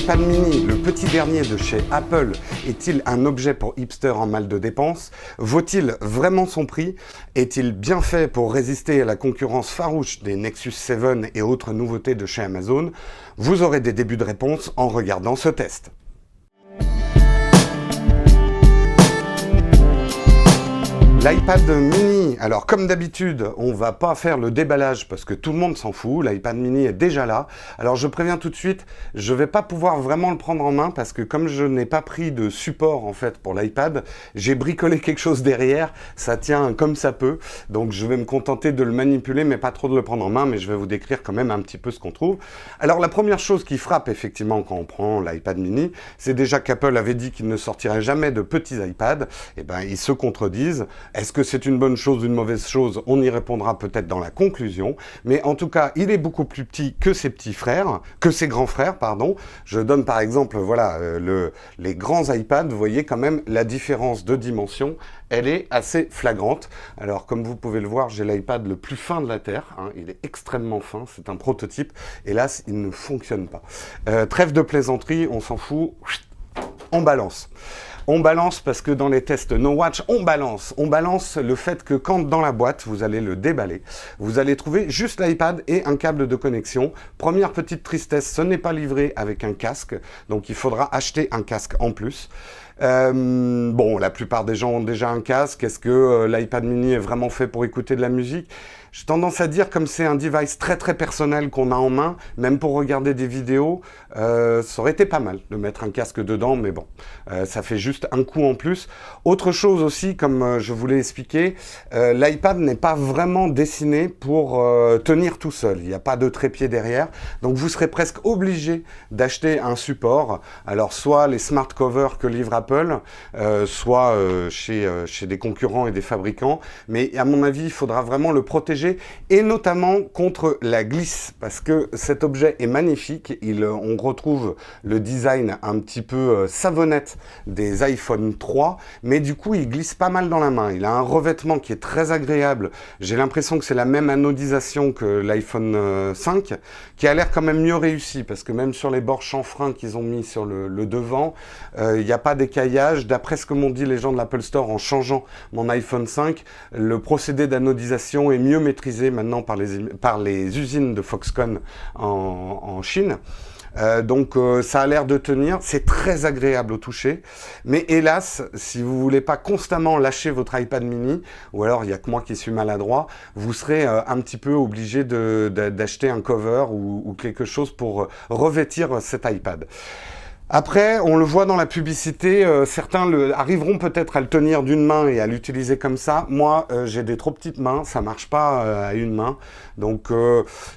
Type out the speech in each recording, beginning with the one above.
L'iPad mini, le petit dernier de chez Apple, est-il un objet pour hipster en mal de dépenses? Vaut-il vraiment son prix? Est-il bien fait pour résister à la concurrence farouche des Nexus 7 et autres nouveautés de chez Amazon? Vous aurez des débuts de réponse en regardant ce test. L'iPad mini, alors comme d'habitude, on va pas faire le déballage parce que tout le monde s'en fout, l'iPad mini est déjà là. Alors je préviens tout de suite, je vais pas pouvoir vraiment le prendre en main parce que comme je n'ai pas pris de support en fait pour l'iPad, j'ai bricolé quelque chose derrière, ça tient comme ça peut, donc je vais me contenter de le manipuler mais pas trop de le prendre en main, mais je vais vous décrire quand même un petit peu ce qu'on trouve. Alors la première chose qui frappe effectivement quand on prend l'iPad mini, c'est déjà qu'Apple avait dit qu'il ne sortirait jamais de petits iPads, et ben ils se contredisent. Est-ce que c'est une bonne chose ou une mauvaise chose? On y répondra peut-être dans la conclusion. Mais en tout cas, il est beaucoup plus petit que ses petits frères, que ses grands frères, pardon. Je donne par exemple, voilà, les grands iPads. Vous voyez quand même la différence de dimension. Elle est assez flagrante. Alors, comme vous pouvez le voir, j'ai l'iPad le plus fin de la Terre. Hein. Il est extrêmement fin. C'est un prototype. Hélas, il ne fonctionne pas. Trêve de plaisanterie, on s'en fout. On balance. On balance parce que dans les tests No Watch, on balance le fait que quand dans la boîte, vous allez le déballer, vous allez trouver juste l'iPad et un câble de connexion. Première petite tristesse, ce n'est pas livré avec un casque, donc il faudra acheter un casque en plus. Bon, la plupart des gens ont déjà un casque. Est-ce que l'iPad mini est vraiment fait pour écouter de la musique? J'ai tendance à dire, comme c'est un device très très personnel qu'on a en main, même pour regarder des vidéos, ça aurait été pas mal de mettre un casque dedans, mais bon, ça fait juste un coup en plus. Autre chose aussi, comme je vous l'ai expliqué, l'iPad n'est pas vraiment dessiné pour tenir tout seul. Il n'y a pas de trépied derrière, donc vous serez presque obligé d'acheter un support. Alors soit les smart covers que livre Apple, soit chez des concurrents et des fabricants, mais à mon avis, il faudra vraiment le protéger et notamment contre la glisse parce que cet objet est magnifique. On retrouve le design un petit peu savonnette des iPhone 3, mais du coup il glisse pas mal dans la main. Il a un revêtement qui est très agréable. J'ai l'impression que c'est la même anodisation que l'iPhone 5, qui a l'air quand même mieux réussi parce que même sur les bords chanfreins qu'ils ont mis sur le devant, il n'y a pas d'écaillage. D'après ce que m'ont dit les gens de l'Apple Store en changeant mon iPhone 5, le procédé d'anodisation est mieux maîtrisé maintenant par les usines de Foxconn en Chine. Donc ça a l'air de tenir, c'est très agréable au toucher, mais hélas, si vous voulez pas constamment lâcher votre iPad mini, ou alors il y a que moi qui suis maladroit, vous serez un petit peu obligé d'acheter un cover ou quelque chose pour revêtir cet iPad. Après, on le voit dans la publicité, certains arriveront peut-être à le tenir d'une main et à l'utiliser comme ça. Moi, j'ai des trop petites mains, ça marche pas à une main. Donc,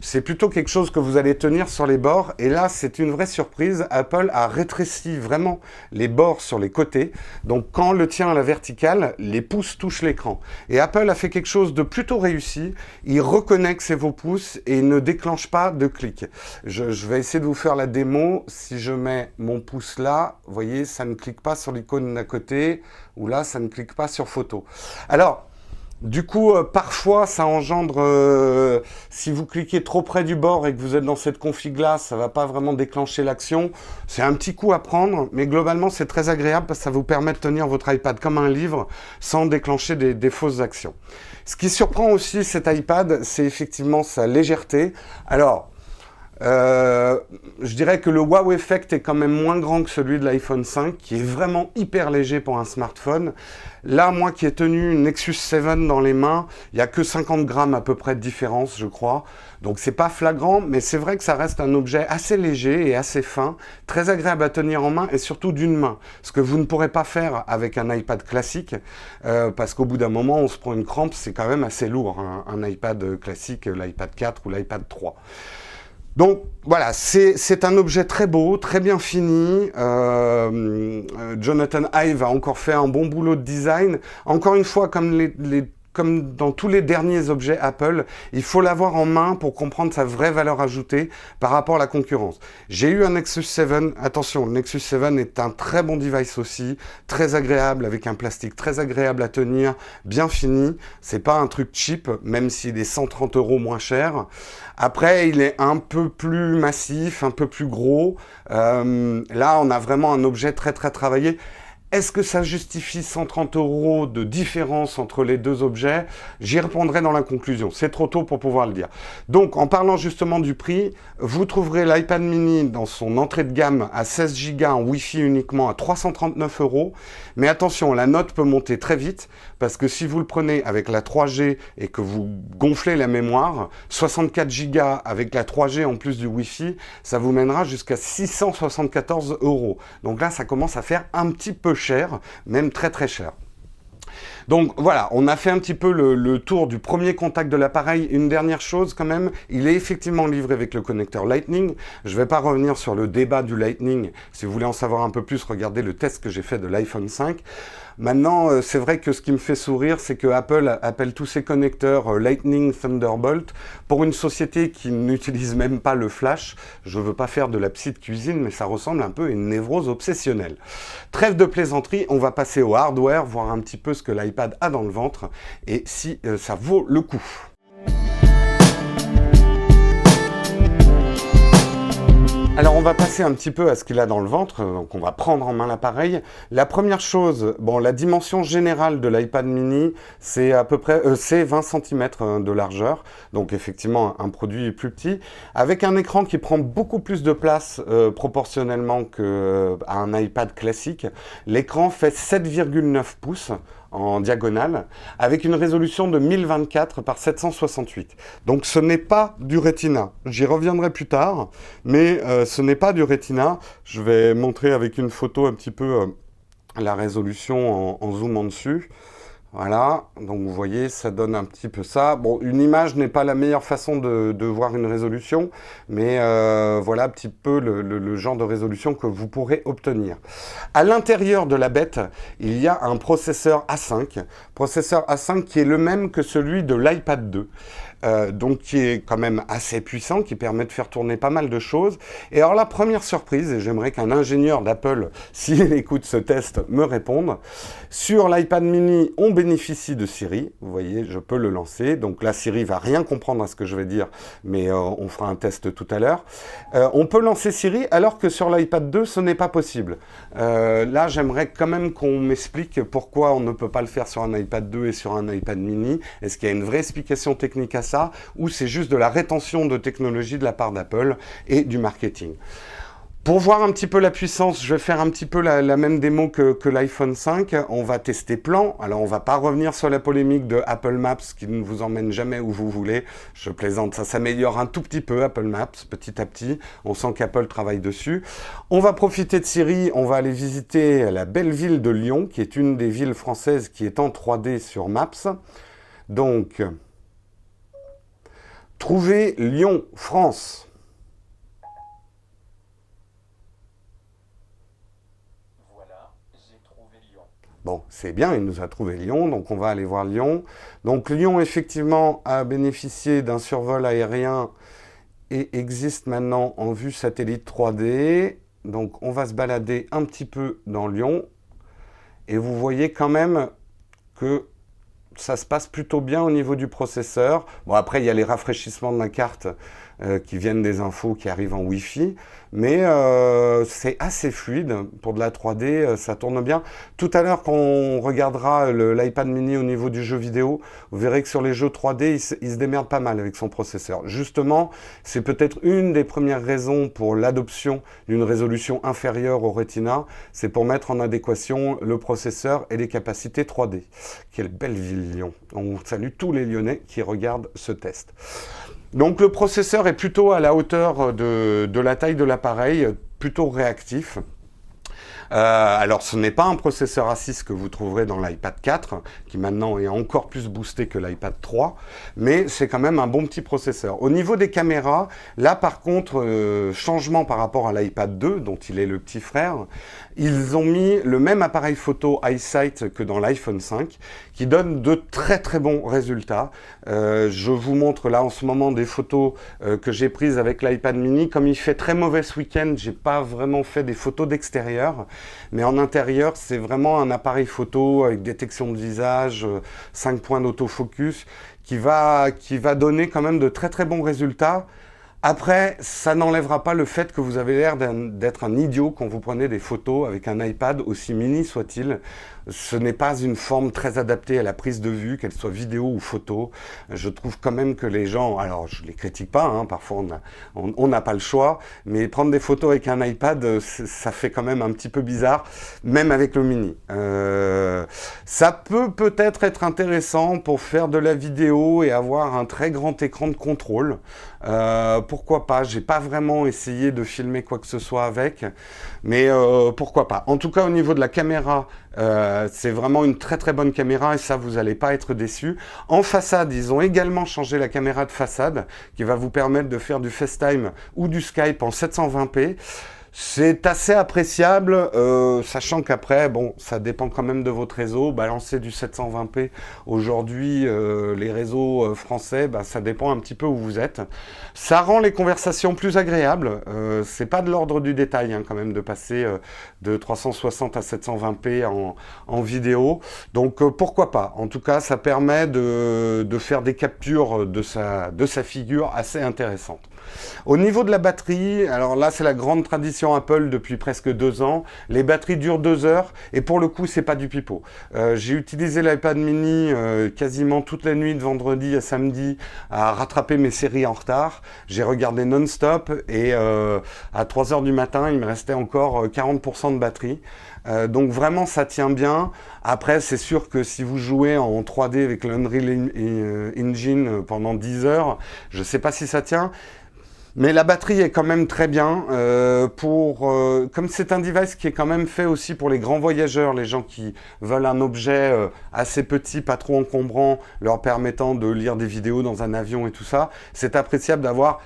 c'est plutôt quelque chose que vous allez tenir sur les bords. Et là, c'est une vraie surprise. Apple a rétréci vraiment les bords sur les côtés. Donc, quand on le tient à la verticale, les pouces touchent l'écran. Et Apple a fait quelque chose de plutôt réussi. Il reconnaît que c'est vos pouces et il ne déclenche pas de clic. Je vais essayer de vous faire la démo. Si je mets mon pouce là, vous voyez, ça ne clique pas sur l'icône d'à côté, ou là, ça ne clique pas sur photo. Alors, du coup, parfois, ça engendre, si vous cliquez trop près du bord et que vous êtes dans cette config-là, ça va pas vraiment déclencher l'action. C'est un petit coup à prendre, mais globalement, c'est très agréable parce que ça vous permet de tenir votre iPad comme un livre sans déclencher des fausses actions. Ce qui surprend aussi cet iPad, c'est effectivement sa légèreté. Alors, je dirais que le wow effect est quand même moins grand que celui de l'iPhone 5, qui est vraiment hyper léger pour un smartphone. Là, moi qui ai tenu une Nexus 7 dans les mains, il n'y a que 50 grammes à peu près de différence, je crois. Donc c'est pas flagrant, mais c'est vrai que ça reste un objet assez léger et assez fin, très agréable à tenir en main et surtout d'une main. Ce que vous ne pourrez pas faire avec un iPad classique, parce qu'au bout d'un moment, on se prend une crampe, c'est quand même assez lourd, hein, un iPad classique, l'iPad 4 ou l'iPad 3. Donc voilà, c'est un objet très beau, très bien fini. Jonathan Ive a encore fait un bon boulot de design. Encore une fois, comme les comme dans tous les derniers objets Apple, il faut l'avoir en main pour comprendre sa vraie valeur ajoutée par rapport à la concurrence. J'ai eu un Nexus 7, attention, le Nexus 7 est un très bon device aussi, très agréable, avec un plastique très agréable à tenir, bien fini. C'est pas un truc cheap, même s'il est 130 € moins cher. Après, il est un peu plus massif, un peu plus gros. Là, on a vraiment un objet très très travaillé. Est-ce que ça justifie 130 € de différence entre les deux objets? J'y répondrai dans la conclusion. C'est trop tôt pour pouvoir le dire. Donc, en parlant justement du prix, vous trouverez l'iPad mini dans son entrée de gamme à 16 Go en Wi-Fi uniquement à 339 €. Mais attention, la note peut monter très vite parce que si vous le prenez avec la 3G et que vous gonflez la mémoire, 64 Go avec la 3G en plus du Wi-Fi, ça vous mènera jusqu'à 674 €. Donc là, ça commence à faire un petit peu cher, même très très cher. Donc voilà, on a fait un petit peu le tour du premier contact de l'appareil. Une dernière chose quand même, il est effectivement livré avec le connecteur Lightning. Je ne vais pas revenir sur le débat du Lightning. Si vous voulez en savoir un peu plus, regardez le test que j'ai fait de l'iPhone 5. Maintenant, c'est vrai que ce qui me fait sourire, c'est que Apple appelle tous ses connecteurs Lightning Thunderbolt pour une société qui n'utilise même pas le flash. Je ne veux pas faire de la psy de cuisine, mais ça ressemble un peu à une névrose obsessionnelle. Trêve de plaisanterie, on va passer au hardware, voir un petit peu ce que l'iPad a dans le ventre et si ça vaut le coup. Alors on va passer un petit peu à ce qu'il a dans le ventre, donc on va prendre en main l'appareil. La première chose, bon, la dimension générale de l'iPad mini, c'est à peu près 20 cm de largeur, donc effectivement un produit plus petit, avec un écran qui prend beaucoup plus de place proportionnellement qu'à un iPad classique. L'écran fait 7,9 pouces en diagonale, avec une résolution de 1024 par 768. Donc ce n'est pas du Retina. J'y reviendrai plus tard, mais ce n'est pas du Retina. Je vais montrer avec une photo un petit peu la résolution en zoomant dessus. Voilà, donc vous voyez, ça donne un petit peu ça. Bon, une image n'est pas la meilleure façon de voir une résolution, mais voilà un petit peu le genre de résolution que vous pourrez obtenir. À l'intérieur de la bête, il y a un processeur A5 qui est le même que celui de l'iPad 2. Donc qui est quand même assez puissant, qui permet de faire tourner pas mal de choses. Et alors la première surprise, et j'aimerais qu'un ingénieur d'Apple, s'il écoute ce test, me réponde, sur l'iPad mini, on bénéficie de Siri. Vous voyez, je peux le lancer. Donc la Siri va rien comprendre à ce que je vais dire, mais on fera un test tout à l'heure. On peut lancer Siri, alors que sur l'iPad 2, ce n'est pas possible. Là, j'aimerais quand même qu'on m'explique pourquoi on ne peut pas le faire sur un iPad 2 et sur un iPad mini. Est-ce qu'il y a une vraie explication technique à ça, ou c'est juste de la rétention de technologie de la part d'Apple et du marketing? Pour voir un petit peu la puissance, je vais faire un petit peu la même démo que l'iPhone 5. On va tester plan. Alors, on va pas revenir sur la polémique de Apple Maps qui ne vous emmène jamais où vous voulez. Je plaisante, ça s'améliore un tout petit peu, Apple Maps, petit à petit. On sent qu'Apple travaille dessus. On va profiter de Siri. On va aller visiter la belle ville de Lyon, qui est une des villes françaises qui est en 3D sur Maps. Donc, trouvez Lyon, France. Bon, c'est bien, il nous a trouvé Lyon, donc on va aller voir Lyon. Donc Lyon, effectivement, a bénéficié d'un survol aérien et existe maintenant en vue satellite 3D. Donc on va se balader un petit peu dans Lyon. Et vous voyez quand même que ça se passe plutôt bien au niveau du processeur. Bon, après, il y a les rafraîchissements de la carte qui viennent des infos qui arrivent en Wi-Fi. Mais c'est assez fluide. Pour de la 3D, ça tourne bien. Tout à l'heure, quand on regardera l'iPad mini au niveau du jeu vidéo, vous verrez que sur les jeux 3D, il se démerde pas mal avec son processeur. Justement, c'est peut-être une des premières raisons pour l'adoption d'une résolution inférieure au Retina. C'est pour mettre en adéquation le processeur et les capacités 3D. Quelle belle ville, Lyon. On salue tous les Lyonnais qui regardent ce test. Donc le processeur est plutôt à la hauteur de la taille de l'appareil, plutôt réactif. Alors ce n'est pas un processeur A6 que vous trouverez dans l'iPad 4, qui maintenant est encore plus boosté que l'iPad 3, mais c'est quand même un bon petit processeur. Au niveau des caméras, là par contre, changement par rapport à l'iPad 2, dont il est le petit frère, ils ont mis le même appareil photo iSight que dans l'iPhone 5, qui donne de très très bons résultats. Je vous montre là en ce moment des photos que j'ai prises avec l'iPad mini. Comme il fait très mauvais ce week-end, j'ai pas vraiment fait des photos d'extérieur, mais en intérieur, c'est vraiment un appareil photo avec détection de visage, 5 points d'autofocus, qui va donner quand même de très très bons résultats. Après, ça n'enlèvera pas le fait que vous avez l'air d'être un idiot quand vous prenez des photos avec un iPad, aussi mini soit-il. Ce n'est pas une forme très adaptée à la prise de vue, qu'elle soit vidéo ou photo. Je trouve quand même que les gens, alors je les critique pas, hein, parfois on n'a pas le choix, mais prendre des photos avec un iPad, ça fait quand même un petit peu bizarre, même avec le mini. Ça peut peut-être être intéressant pour faire de la vidéo et avoir un très grand écran de contrôle. Pourquoi pas? J'ai pas vraiment essayé de filmer quoi que ce soit avec, mais pourquoi pas? En tout cas, au niveau de la caméra, c'est vraiment une très très bonne caméra et ça, vous n'allez pas être déçus. En façade, ils ont également changé la caméra de façade qui va vous permettre de faire du FaceTime ou du Skype en 720p. C'est assez appréciable, sachant qu'après, bon, ça dépend quand même de votre réseau. Balancer du 720p aujourd'hui, les réseaux français, bah, ça dépend un petit peu où vous êtes. Ça rend les conversations plus agréables. C'est pas de l'ordre du détail, hein, quand même, de passer de 360 à 720p en vidéo. Donc pourquoi pas. En tout cas, ça permet de faire des captures de sa figure assez intéressantes. Au niveau de la batterie, alors là c'est la grande tradition Apple depuis presque 2 ans, les batteries durent 2 heures et pour le coup c'est pas du pipeau. J'ai utilisé l'iPad mini quasiment toute la nuit de vendredi à samedi à rattraper mes séries en retard. J'ai regardé non-stop et à 3 heures du matin il me restait encore 40% de batterie. Donc vraiment ça tient bien. Après c'est sûr que si vous jouez en 3D avec l'Unreal Engine pendant 10 heures, je sais pas si ça tient. Mais la batterie est quand même très bien. Comme c'est un device qui est quand même fait aussi pour les grands voyageurs, les gens qui veulent un objet assez petit, pas trop encombrant, leur permettant de lire des vidéos dans un avion et tout ça, c'est appréciable d'avoir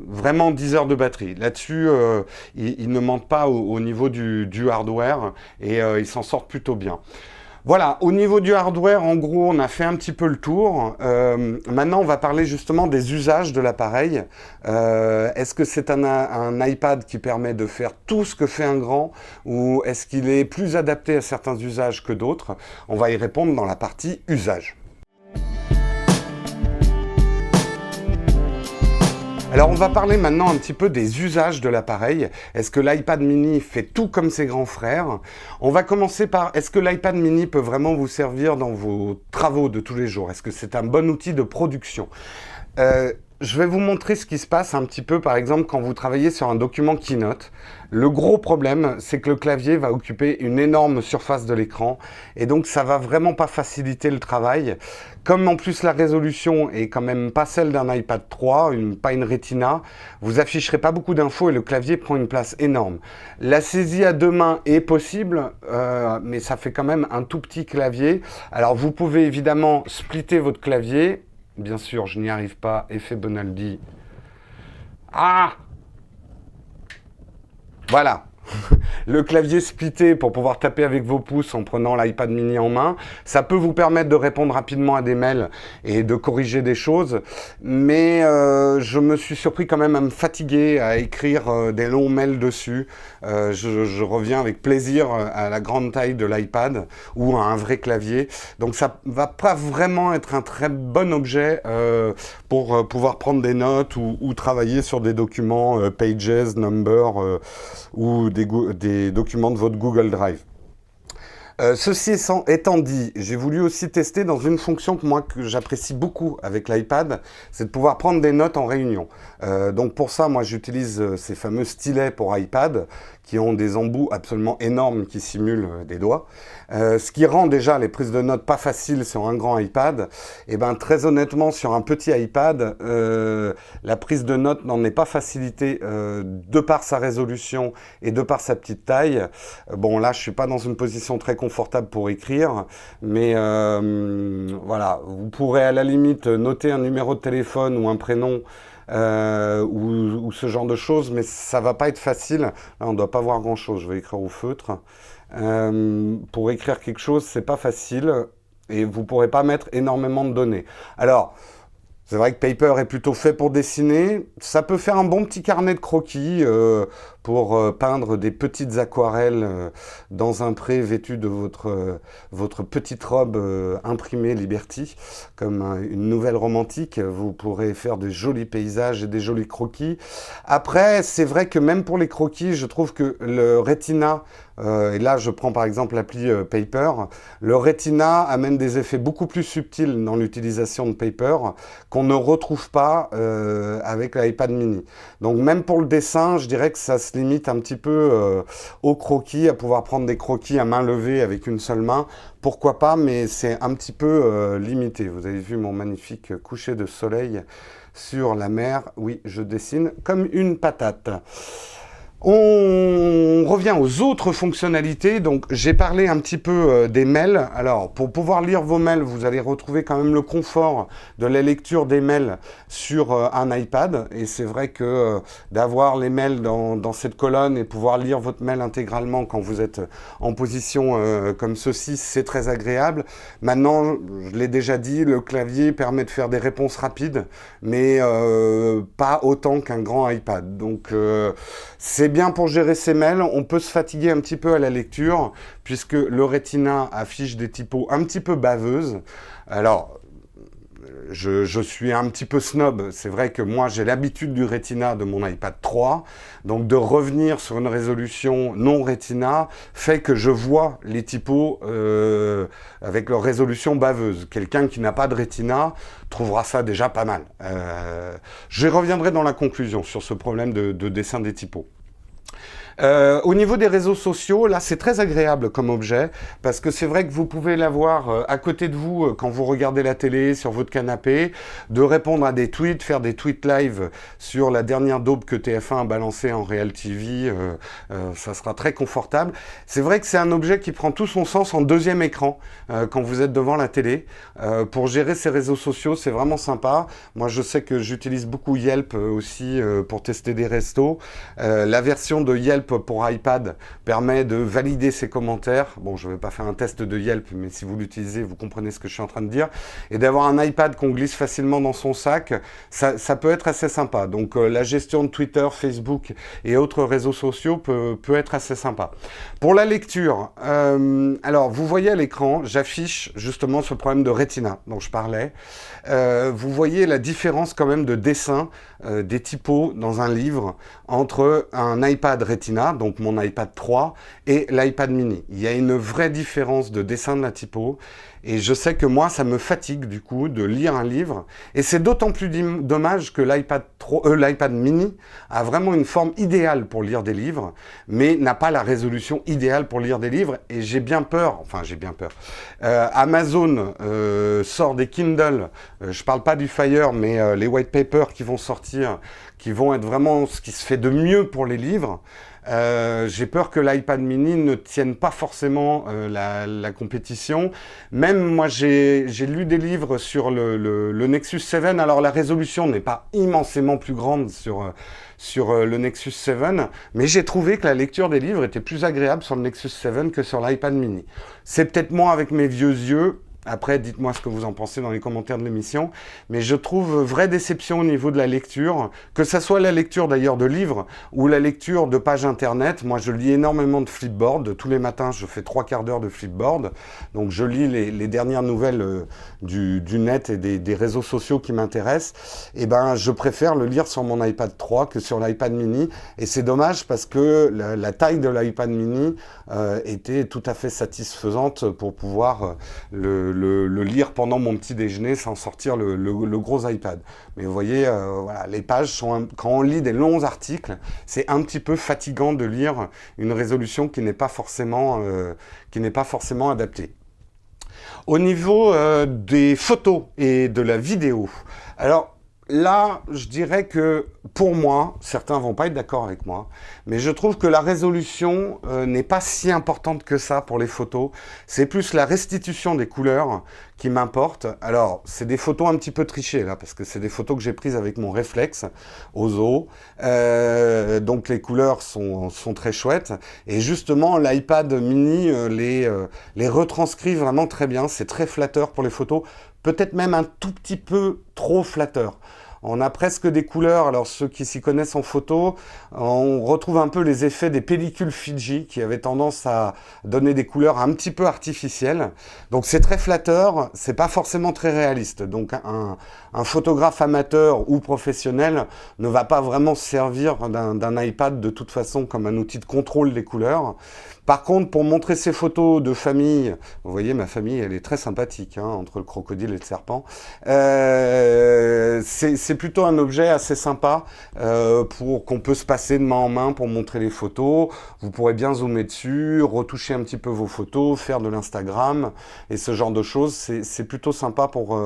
vraiment 10 heures de batterie. Là-dessus, ils ne mentent pas au niveau du hardware et ils s'en sortent plutôt bien. Voilà, au niveau du hardware, en gros, on a fait un petit peu le tour. Maintenant, on va parler justement des usages de l'appareil. Est-ce que c'est un iPad qui permet de faire tout ce que fait un grand ou est-ce qu'il est plus adapté à certains usages que d'autres? On va y répondre dans la partie usage. Alors on va parler maintenant un petit peu des usages de l'appareil. Est-ce que l'iPad mini fait tout comme ses grands frères? On va commencer par, est-ce que l'iPad mini peut vraiment vous servir dans vos travaux de tous les jours? Est-ce que c'est un bon outil de production? Je vais vous montrer ce qui se passe un petit peu, par exemple, quand vous travaillez sur un document Keynote. Le gros problème, c'est que le clavier va occuper une énorme surface de l'écran et donc ça va vraiment pas faciliter le travail. Comme en plus la résolution est quand même pas celle d'un iPad 3, pas une Retina, vous afficherez pas beaucoup d'infos et le clavier prend une place énorme. La saisie à 2 mains est possible, mais ça fait quand même un tout petit clavier. Alors vous pouvez évidemment splitter votre clavier. Bien sûr, je n'y arrive pas. Effet Bonaldi. Ah! Voilà. Le clavier splitté pour pouvoir taper avec vos pouces en prenant l'iPad mini en main. Ça peut vous permettre de répondre rapidement à des mails et de corriger des choses. Mais je me suis surpris quand même à me fatiguer à écrire des longs mails dessus. Je reviens avec plaisir à la grande taille de l'iPad ou à un vrai clavier. Donc ça va pas vraiment être un très bon objet pour pouvoir prendre des notes ou travailler sur des documents Pages, Number ou des documents de votre Google Drive. Ceci étant dit, j'ai voulu aussi tester dans une fonction que j'apprécie beaucoup avec l'iPad, c'est de pouvoir prendre des notes en réunion. Donc pour ça, moi j'utilise ces fameux stylets pour iPad qui ont des embouts absolument énormes qui simulent des doigts. Ce qui rend déjà les prises de notes pas faciles sur un grand iPad. Et ben très honnêtement, sur un petit iPad, la prise de notes n'en est pas facilitée de par sa résolution et de par sa petite taille. Bon là, je suis pas dans une position très confortable pour écrire, mais voilà, vous pourrez à la limite noter un numéro de téléphone ou un prénom ou ce genre de choses, mais ça va pas être facile. Là, on doit pas voir grand chose. Je vais écrire au feutre. Pour écrire quelque chose, c'est pas facile et vous pourrez pas mettre énormément de données. Alors, c'est vrai que Paper est plutôt fait pour dessiner. Ça peut faire un bon petit carnet de croquis pour peindre des petites aquarelles dans un pré vêtu de votre petite robe imprimée Liberty, comme une nouvelle romantique. Vous pourrez faire de jolis paysages et des jolis croquis. Après, c'est vrai que même pour les croquis, je trouve que le Retina, et là je prends par exemple l'appli Paper, le Retina amène des effets beaucoup plus subtils dans l'utilisation de Paper qu'on ne retrouve pas avec l'iPad mini. Donc même pour le dessin, je dirais que ça se limite un petit peu au croquis, à pouvoir prendre des croquis à main levée avec une seule main. Pourquoi pas, mais c'est un petit peu limité. Vous avez vu mon magnifique coucher de soleil sur la mer. Oui, je dessine comme une patate. On revient aux autres fonctionnalités. Donc, j'ai parlé un petit peu des mails. Alors, pour pouvoir lire vos mails, vous allez retrouver quand même le confort de la lecture des mails sur un iPad. Et c'est vrai que d'avoir les mails dans cette colonne et pouvoir lire votre mail intégralement quand vous êtes en position comme ceci, c'est très agréable. Maintenant, je l'ai déjà dit, le clavier permet de faire des réponses rapides, mais pas autant qu'un grand iPad. Donc, c'est bien pour gérer ses mails. On peut se fatiguer un petit peu à la lecture puisque le Retina affiche des typos un petit peu baveuses. Alors, je suis un petit peu snob. C'est vrai que moi, j'ai l'habitude du Retina de mon iPad 3. Donc, de revenir sur une résolution non Retina fait que je vois les typos avec leur résolution baveuse. Quelqu'un qui n'a pas de Retina trouvera ça déjà pas mal. Je reviendrai dans la conclusion sur ce problème de dessin des typos. Au niveau des réseaux sociaux, là, c'est très agréable comme objet, parce que c'est vrai que vous pouvez l'avoir à côté de vous quand vous regardez la télé, sur votre canapé, de répondre à des tweets, faire des tweets live sur la dernière daube que TF1 a balancée en Real TV, ça sera très confortable. C'est vrai que c'est un objet qui prend tout son sens en deuxième écran, quand vous êtes devant la télé. Pour gérer ces réseaux sociaux, c'est vraiment sympa. Moi, je sais que j'utilise beaucoup Yelp aussi pour tester des restos. La version de Yelp pour iPad permet de valider ses commentaires. Bon, je ne vais pas faire un test de Yelp, mais si vous l'utilisez, vous comprenez ce que je suis en train de dire. Et d'avoir un iPad qu'on glisse facilement dans son sac, ça peut être assez sympa. Donc la gestion de Twitter, Facebook et autres réseaux sociaux peut être assez sympa. Pour la lecture, alors vous voyez à l'écran, j'affiche justement ce problème de Retina dont je parlais. Vous voyez la différence quand même de dessin des typos dans un livre entre un iPad Retina, donc mon iPad 3, et l'iPad mini. Il y a une vraie différence de dessin de la typo. Et je sais que moi, ça me fatigue du coup de lire un livre. Et c'est d'autant plus dommage que l'iPad mini a vraiment une forme idéale pour lire des livres, mais n'a pas la résolution idéale pour lire des livres. Et j'ai bien peur, Amazon sort des Kindle, je parle pas du Fire, mais les white papers qui vont sortir, qui vont être vraiment ce qui se fait de mieux pour les livres. J'ai peur que l'iPad mini ne tienne pas forcément la compétition. Même moi, j'ai lu des livres sur le Nexus 7. Alors, la résolution n'est pas immensément plus grande sur le Nexus 7, mais j'ai trouvé que la lecture des livres était plus agréable sur le Nexus 7 que sur l'iPad mini. C'est peut-être moi avec mes vieux yeux. Après, dites-moi ce que vous en pensez dans les commentaires de l'émission. Mais je trouve vraie déception au niveau de la lecture, que ça soit la lecture d'ailleurs de livres ou la lecture de pages internet. Moi, je lis énormément de Flipboard. Tous les matins, je fais 3/4 d'heure de Flipboard. Donc, je lis les dernières nouvelles du net et des réseaux sociaux qui m'intéressent. Et ben, je préfère le lire sur mon iPad 3 que sur l'iPad mini. Et c'est dommage parce que la taille de l'iPad mini était tout à fait satisfaisante pour pouvoir le le lire pendant mon petit déjeuner sans sortir le gros iPad. Mais vous voyez, voilà, les pages sont quand on lit des longs articles, c'est un petit peu fatigant de lire une résolution qui n'est pas forcément adaptée. Au niveau des photos et de la vidéo, alors là, je dirais que pour moi, certains vont pas être d'accord avec moi, mais je trouve que la résolution n'est pas si importante que ça pour les photos. C'est plus la restitution des couleurs qui m'importe. Alors, c'est des photos un petit peu trichées là, parce que c'est des photos que j'ai prises avec mon réflexe Ozo. Donc les couleurs sont très chouettes. Et justement, l'iPad mini les retranscrit vraiment très bien. C'est très flatteur pour les photos. Peut-être même un tout petit peu trop flatteur. On a presque des couleurs, alors ceux qui s'y connaissent en photo, on retrouve un peu les effets des pellicules Fiji qui avaient tendance à donner des couleurs un petit peu artificielles. Donc c'est très flatteur, c'est pas forcément très réaliste. Donc un photographe amateur ou professionnel ne va pas vraiment se servir d'un iPad de toute façon comme un outil de contrôle des couleurs. Par contre, pour montrer ces photos de famille, vous voyez, ma famille, elle est très sympathique, hein, entre le crocodile et le serpent. C'est plutôt un objet assez sympa pour qu'on peut se passer de main en main pour montrer les photos. Vous pourrez bien zoomer dessus, retoucher un petit peu vos photos, faire de l'Instagram et ce genre de choses. C'est plutôt sympa pour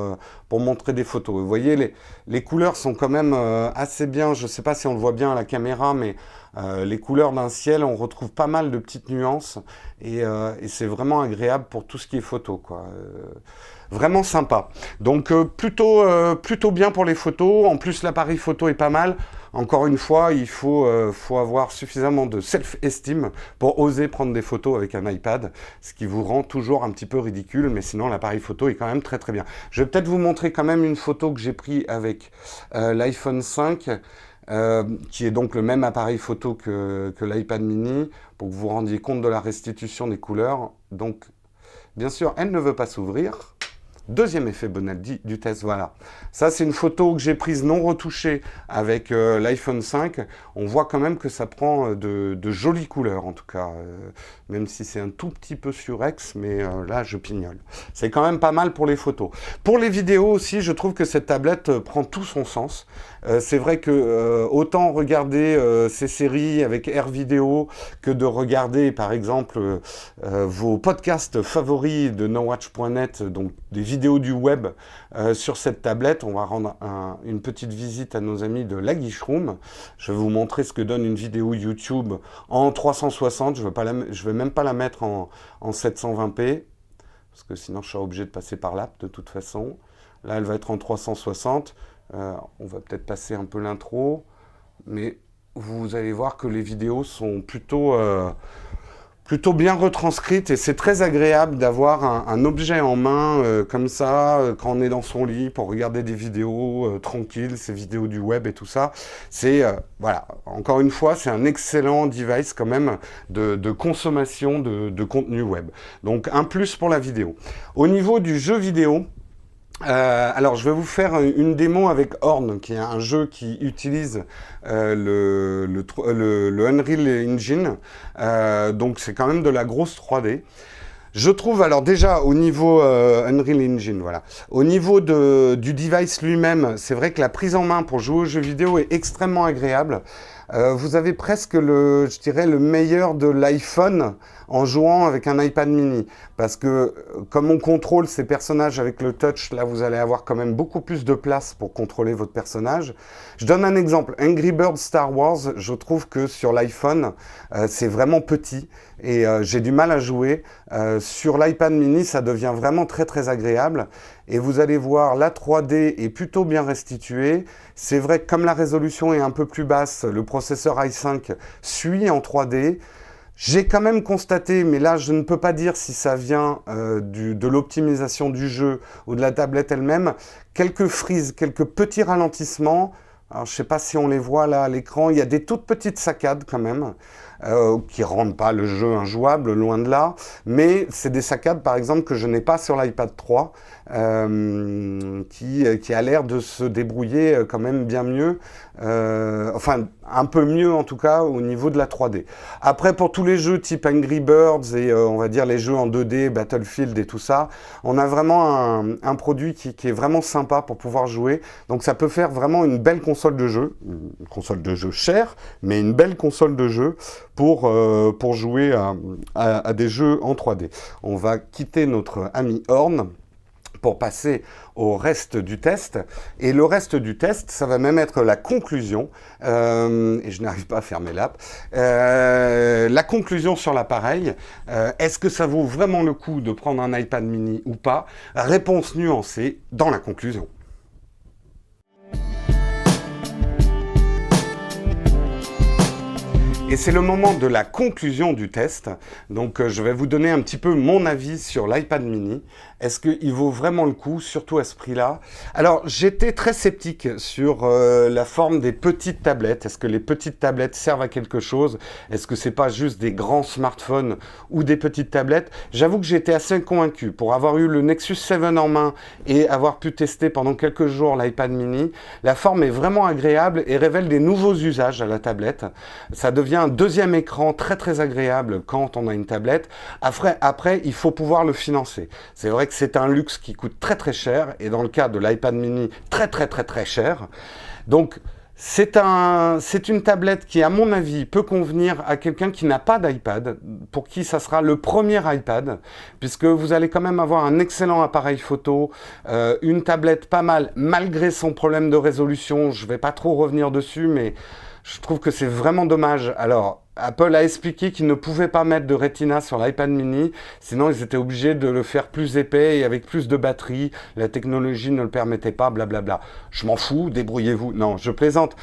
montrer des photos. Vous voyez, les couleurs sont quand même assez bien. Je ne sais pas si on le voit bien à la caméra, mais les couleurs d'un ciel, on retrouve pas mal de petites nuances et c'est vraiment agréable pour tout ce qui est photo, quoi. Vraiment sympa. Donc plutôt bien pour les photos. En plus, l'appareil photo est pas mal. Encore une fois, il faut avoir suffisamment de self-esteem pour oser prendre des photos avec un iPad, ce qui vous rend toujours un petit peu ridicule, mais sinon l'appareil photo est quand même très très bien. Je vais peut-être vous montrer quand même une photo que j'ai prise avec l'iPhone 5, qui est donc le même appareil photo que l'iPad mini, pour que vous vous rendiez compte de la restitution des couleurs. Donc, bien sûr, elle ne veut pas s'ouvrir. Deuxième effet Bonaldi du test, voilà. Ça, c'est une photo que j'ai prise non retouchée avec l'iPhone 5. On voit quand même que ça prend de jolies couleurs, en tout cas. Même si c'est un tout petit peu surex, mais là, je pignole. C'est quand même pas mal pour les photos. Pour les vidéos aussi, je trouve que cette tablette prend tout son sens. C'est vrai que autant regarder ces séries avec Air Vidéo que de regarder, par exemple, vos podcasts favoris de nowatch.net, donc des vidéos du web sur cette tablette. On va rendre une petite visite à nos amis de La Guicheroom. Je vais vous montrer ce que donne une vidéo YouTube en 360. Je vais même pas la mettre en 720p, parce que sinon je serai obligé de passer par l'app de toute façon. Là, elle va être en 360. On va peut-être passer un peu l'intro, mais vous allez voir que les vidéos sont plutôt bien retranscrites et c'est très agréable d'avoir un objet en main comme ça quand on est dans son lit pour regarder des vidéos tranquilles, ces vidéos du web et tout ça. C'est voilà, encore une fois, c'est un excellent device quand même de consommation de contenu web. Donc un plus pour la vidéo. Au niveau du jeu vidéo, alors, je vais vous faire une démo avec Horn, qui est un jeu qui utilise le Unreal Engine. Donc, c'est quand même de la grosse 3D. Je trouve, alors déjà, au niveau Unreal Engine, voilà. Au niveau du device lui-même, c'est vrai que la prise en main pour jouer aux jeux vidéo est extrêmement agréable. Vous avez presque je dirais, le meilleur de l'iPhone en jouant avec un iPad mini. Parce que comme on contrôle ces personnages avec le touch, là vous allez avoir quand même beaucoup plus de place pour contrôler votre personnage. Je donne un exemple. Angry Birds Star Wars, je trouve que sur l'iPhone, c'est vraiment petit et j'ai du mal à jouer. Sur l'iPad mini, ça devient vraiment très très agréable. Et vous allez voir, la 3D est plutôt bien restituée. C'est vrai que comme la résolution est un peu plus basse, le processeur i5 suit en 3D. J'ai quand même constaté, mais là je ne peux pas dire si ça vient de l'optimisation du jeu ou de la tablette elle-même, quelques frises, quelques petits ralentissements. Alors je ne sais pas si on les voit là à l'écran, il y a des toutes petites saccades quand même, qui ne rendent pas le jeu injouable, loin de là, mais c'est des saccades par exemple que je n'ai pas sur l'iPad 3, qui a l'air de se débrouiller quand même bien mieux enfin un peu mieux en tout cas au niveau de la 3D. Après pour tous les jeux type Angry Birds et on va dire les jeux en 2D, Battlefield et tout ça, on a vraiment un produit qui est vraiment sympa pour pouvoir jouer. Donc ça peut faire vraiment une belle console de jeu, une console de jeu chère, mais une belle console de jeu pour jouer à des jeux en 3D. On va quitter notre ami Horn pour passer au reste du test. Et le reste du test, ça va même être la conclusion. Et je n'arrive pas à fermer l'app. La conclusion sur l'appareil. Est-ce que ça vaut vraiment le coup de prendre un iPad mini ou pas? Réponse nuancée dans la conclusion. Et c'est le moment de la conclusion du test. Donc je vais vous donner un petit peu mon avis sur l'iPad mini. Est-ce qu'il vaut vraiment le coup, surtout à ce prix-là? Alors j'étais très sceptique sur la forme des petites tablettes. Est-ce que les petites tablettes servent à quelque chose? Est-ce que c'est pas juste des grands smartphones ou des petites tablettes? J'avoue que j'étais assez convaincu. Pour avoir eu le Nexus 7 en main et avoir pu tester pendant quelques jours l'iPad mini, la forme est vraiment agréable et révèle des nouveaux usages à la tablette. Ça devient un deuxième écran très très agréable quand on a une tablette. Après, il faut pouvoir le financer. C'est vrai que c'est un luxe qui coûte très très cher et dans le cas de l'iPad mini, très très très très cher. Donc c'est une tablette qui, à mon avis, peut convenir à quelqu'un qui n'a pas d'iPad, pour qui ça sera le premier iPad, puisque vous allez quand même avoir un excellent appareil photo, une tablette pas mal, malgré son problème de résolution. Je ne vais pas trop revenir dessus, mais je trouve que c'est vraiment dommage. Alors, Apple a expliqué qu'ils ne pouvaient pas mettre de Retina sur l'iPad mini, sinon ils étaient obligés de le faire plus épais et avec plus de batterie. La technologie ne le permettait pas, blablabla. Je m'en fous, débrouillez-vous. Non, je plaisante.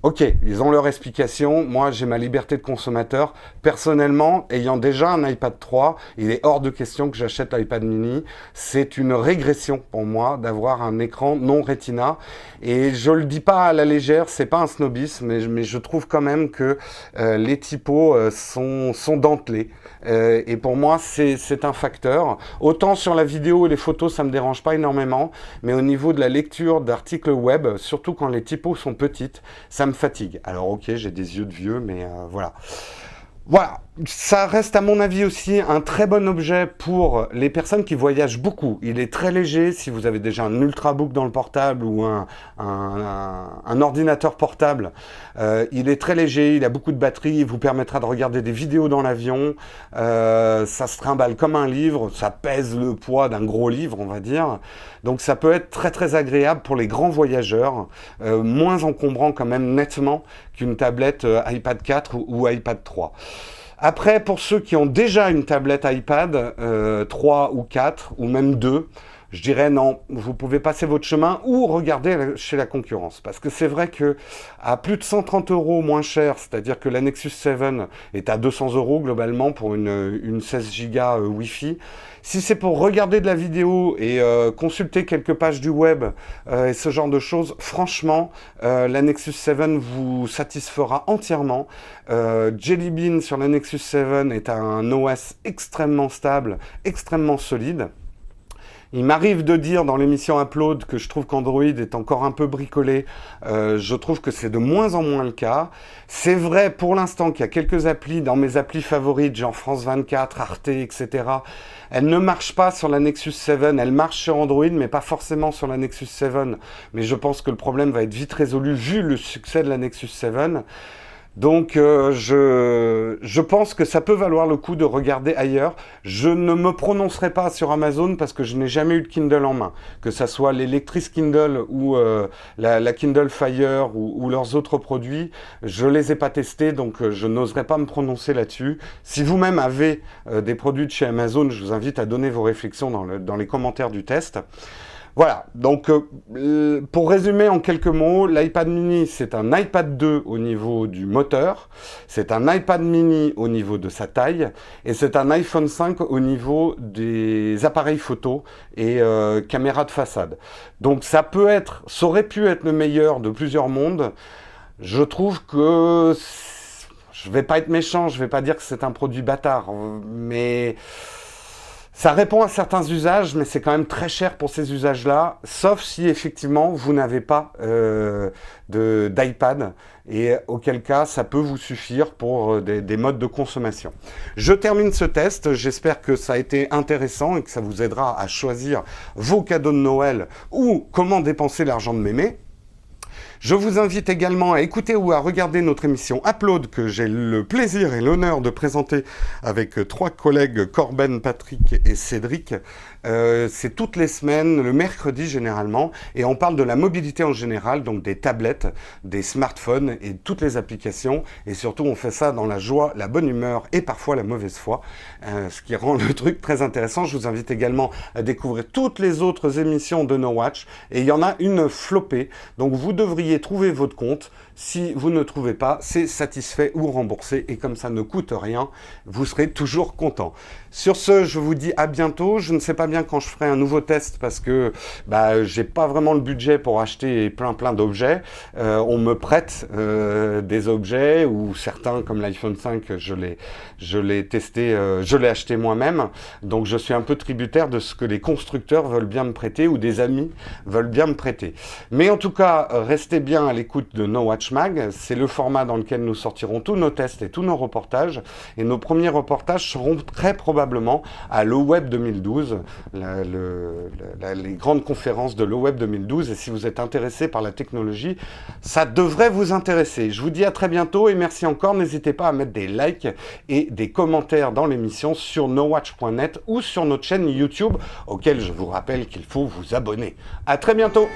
Ok, ils ont leur explication. Moi, j'ai ma liberté de consommateur. Personnellement, ayant déjà un iPad 3, il est hors de question que j'achète l'iPad mini. C'est une régression pour moi d'avoir un écran non Retina. Et je le dis pas à la légère, c'est pas un snobisme, mais je trouve quand même que les typos sont dentelés. Et pour moi, c'est un facteur. Autant sur la vidéo et les photos, ça me dérange pas énormément, mais au niveau de la lecture d'articles web, surtout quand les typos sont petites, ça me fatigue. Alors ok, j'ai des yeux de vieux, mais voilà. Voilà, ça reste à mon avis aussi un très bon objet pour les personnes qui voyagent beaucoup. Il est très léger si vous avez déjà un ultrabook dans le portable ou un ordinateur portable. Il est très léger, il a beaucoup de batterie, il vous permettra de regarder des vidéos dans l'avion. Ça se trimballe comme un livre, ça pèse le poids d'un gros livre, on va dire. Donc ça peut être très très agréable pour les grands voyageurs, moins encombrant quand même nettement qu'une tablette iPad 4 ou iPad 3. Après, pour ceux qui ont déjà une tablette iPad 3 ou 4 ou même 2, je dirais non, vous pouvez passer votre chemin ou regarder chez la concurrence. Parce que c'est vrai que à plus de 130 € moins cher, c'est-à-dire que la Nexus 7 est à 200 € globalement pour une 16 Go Wi-Fi. Si c'est pour regarder de la vidéo et consulter quelques pages du web et ce genre de choses, franchement, la Nexus 7 vous satisfera entièrement. Jelly Bean sur la Nexus 7 est un OS extrêmement stable, extrêmement solide. Il m'arrive de dire dans l'émission Upload que je trouve qu'Android est encore un peu bricolé. Je trouve que c'est de moins en moins le cas. C'est vrai pour l'instant qu'il y a quelques applis, dans mes applis favorites, genre France 24, Arte, etc. Elles ne marchent pas sur la Nexus 7. Elles marchent sur Android, mais pas forcément sur la Nexus 7. Mais je pense que le problème va être vite résolu vu le succès de la Nexus 7. Donc je pense que ça peut valoir le coup de regarder ailleurs. Je ne me prononcerai pas sur Amazon parce que je n'ai jamais eu de Kindle en main. Que ça soit les lectrices Kindle ou la Kindle Fire ou leurs autres produits, je les ai pas testés, donc je n'oserais pas me prononcer là-dessus. Si vous-même avez des produits de chez Amazon, je vous invite à donner vos réflexions dans les commentaires du test. Voilà, donc pour résumer en quelques mots, l'iPad mini c'est un iPad 2 au niveau du moteur, c'est un iPad mini au niveau de sa taille, et c'est un iPhone 5 au niveau des appareils photo et caméra de façade. Donc ça aurait pu être le meilleur de plusieurs mondes. Je trouve que, je vais pas être méchant, je vais pas dire que c'est un produit bâtard, mais Ça répond à certains usages, mais c'est quand même très cher pour ces usages-là, sauf si effectivement vous n'avez pas d'iPad, et auquel cas ça peut vous suffire pour des modes de consommation. Je termine ce test, j'espère que ça a été intéressant et que ça vous aidera à choisir vos cadeaux de Noël ou comment dépenser l'argent de mémé. Je vous invite également à écouter ou à regarder notre émission Upload que j'ai le plaisir et l'honneur de présenter avec 3 collègues, Corben, Patrick et Cédric. C'est toutes les semaines, le mercredi généralement, et on parle de la mobilité en général, donc des tablettes, des smartphones et toutes les applications. Et surtout, on fait ça dans la joie, la bonne humeur et parfois la mauvaise foi, ce qui rend le truc très intéressant. Je vous invite également à découvrir toutes les autres émissions de No Watch, et il y en a une flopée, donc vous devriez trouver votre compte. Si vous ne trouvez pas, c'est satisfait ou remboursé, et comme ça ne coûte rien, vous serez toujours content. Sur ce, je vous dis à bientôt. Je ne sais pas bien quand je ferai un nouveau test parce que j'ai pas vraiment le budget pour acheter plein d'objets. On me prête des objets, ou certains comme l'iPhone 5, je l'ai testé, je l'ai acheté moi-même. Donc je suis un peu tributaire de ce que les constructeurs veulent bien me prêter ou des amis veulent bien me prêter. Mais en tout cas, restez bien à l'écoute de No Watch Mag. C'est le format dans lequel nous sortirons tous nos tests et tous nos reportages. Et nos premiers reportages seront très probablement à l'O-Web 2012, les grandes conférences de l'O-Web 2012. Et si vous êtes intéressé par la technologie, ça devrait vous intéresser. Je vous dis à très bientôt et merci encore. N'hésitez pas à mettre des likes et des commentaires dans l'émission sur nowatch.net ou sur notre chaîne YouTube, auquel je vous rappelle qu'il faut vous abonner. À très bientôt.